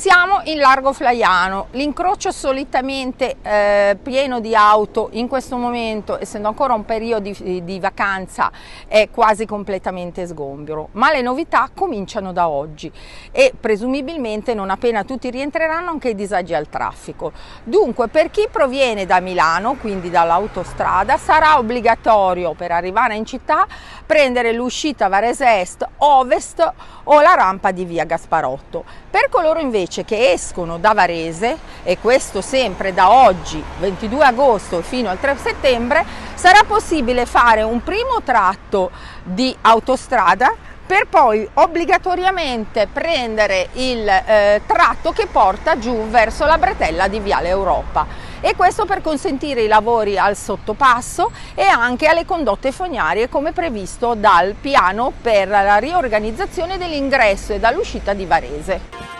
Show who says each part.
Speaker 1: Siamo in Largo Flaiano, l'incrocio solitamente pieno di auto in questo momento, essendo ancora un periodo di vacanza, è quasi completamente sgombero, ma le novità cominciano da oggi e presumibilmente non appena tutti rientreranno anche i disagi al traffico. Dunque, per chi proviene da Milano, quindi dall'autostrada, sarà obbligatorio per arrivare in città prendere l'uscita Varese Est, Ovest o la rampa di via Gasparotto. Per coloro invece che escono da Varese, e questo sempre da oggi 22 agosto fino al 3 settembre, sarà possibile fare un primo tratto di autostrada per poi obbligatoriamente prendere il tratto che porta giù verso la bretella di Viale Europa, e questo per consentire i lavori al sottopasso e anche alle condotte fognarie come previsto dal piano per la riorganizzazione dell'ingresso e dall'uscita di Varese.